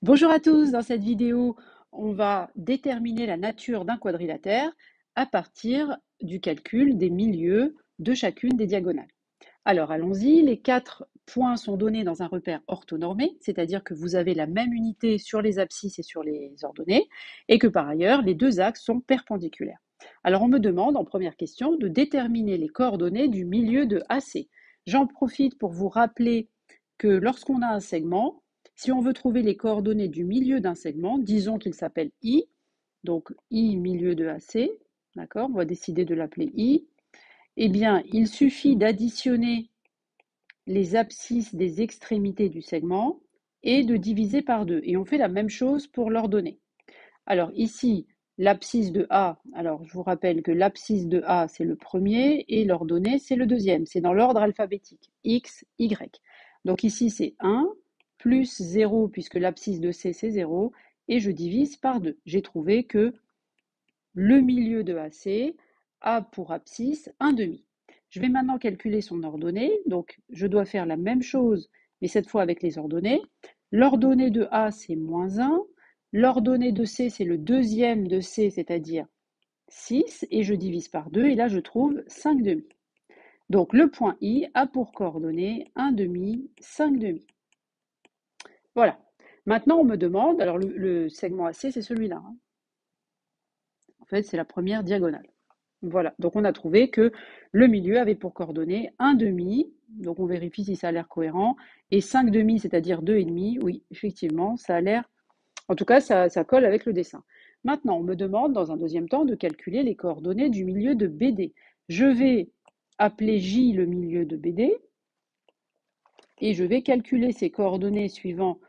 Bonjour à tous, dans cette vidéo, on va déterminer la nature d'un quadrilatère à partir du calcul des milieux de chacune des diagonales. Alors allons-y, les 4 points sont donnés dans un repère orthonormé, c'est-à-dire que vous avez la même unité sur les abscisses et sur les ordonnées, et que par ailleurs, les deux axes sont perpendiculaires. Alors on me demande en première question de déterminer les coordonnées du milieu de AC. J'en profite pour vous rappeler que lorsqu'on a un segment, si on veut trouver les coordonnées du milieu d'un segment, disons qu'il s'appelle I, donc I milieu de AC, d'accord, on va décider de l'appeler I, eh bien, il suffit d'additionner les abscisses des extrémités du segment et de diviser par 2. Et on fait la même chose pour l'ordonnée. Alors ici, l'abscisse de A, alors je vous rappelle que l'abscisse de A, c'est le premier et l'ordonnée, c'est le deuxième. C'est dans l'ordre alphabétique, X, Y. Donc ici, c'est 1 plus 0, puisque l'abscisse de C, c'est 0, et je divise par 2. J'ai trouvé que le milieu de AC a pour abscisse 1,5. Je vais maintenant calculer son ordonnée, donc je dois faire la même chose, mais cette fois avec les ordonnées. L'ordonnée de A, c'est moins 1. L'ordonnée de C, c'est le deuxième de C, c'est-à-dire 6, et je divise par 2, et là je trouve 5,5. Donc le point I a pour coordonnées 1,5, 5,5. Voilà. Maintenant on me demande, alors le segment AC, c'est celui-là, hein. En fait, c'est la première diagonale. Voilà, donc on a trouvé que le milieu avait pour coordonnées 1,5, donc on vérifie si ça a l'air cohérent, et 5,5, c'est-à-dire 2,5, oui, effectivement, ça a l'air, en tout cas, ça colle avec le dessin. Maintenant, on me demande, dans un deuxième temps, de calculer les coordonnées du milieu de BD. Je vais appeler J le milieu de BD, et je vais calculer ces coordonnées suivant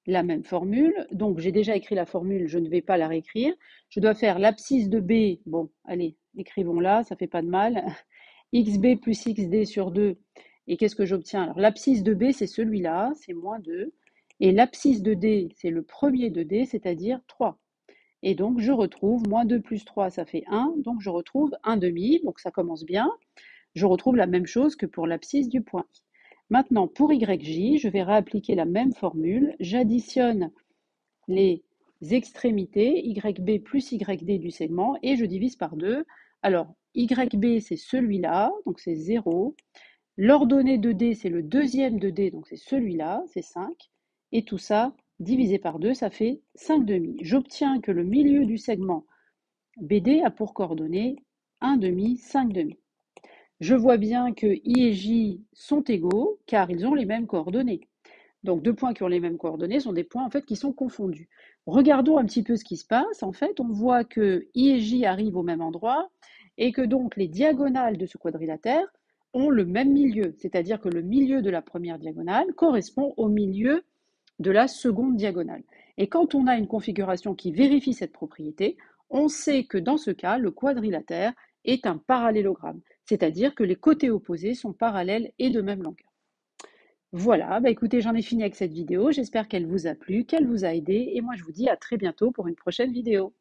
la même formule. Donc j'ai déjà écrit la formule, je ne vais pas la réécrire. Je dois faire l'abscisse de B, bon, allez, écrivons-la, ça fait pas de mal. XB plus XD sur 2. Et qu'est-ce que j'obtiens? Alors l'abscisse de B, c'est celui-là, c'est moins 2. Et l'abscisse de D, c'est le premier de D, c'est-à-dire 3. Et donc je retrouve moins 2 plus 3, ça fait 1. Donc je retrouve 1,5, donc ça commence bien. Je retrouve la même chose que pour l'abscisse du point I. Maintenant, pour YJ, je vais réappliquer la même formule. J'additionne les extrémités, YB plus YD du segment, et je divise par 2. Alors, YB, c'est celui-là, donc c'est 0. L'ordonnée de D, c'est le deuxième de D, donc c'est celui-là, c'est 5. Et tout ça, divisé par 2, ça fait 5,5. J'obtiens que le milieu du segment BD a pour coordonnées 1,5, 5,5. Je vois bien que I et J sont égaux car ils ont les mêmes coordonnées. Donc deux points qui ont les mêmes coordonnées sont des points en fait qui sont confondus. Regardons un petit peu ce qui se passe. En fait, on voit que I et J arrivent au même endroit et que donc les diagonales de ce quadrilatère ont le même milieu, c'est-à-dire que le milieu de la première diagonale correspond au milieu de la seconde diagonale. Et quand on a une configuration qui vérifie cette propriété, on sait que dans ce cas, le quadrilatère est un parallélogramme, c'est-à-dire que les côtés opposés sont parallèles et de même longueur. Voilà, bah écoutez, j'en ai fini avec cette vidéo, j'espère qu'elle vous a plu, qu'elle vous a aidé, et moi je vous dis à très bientôt pour une prochaine vidéo.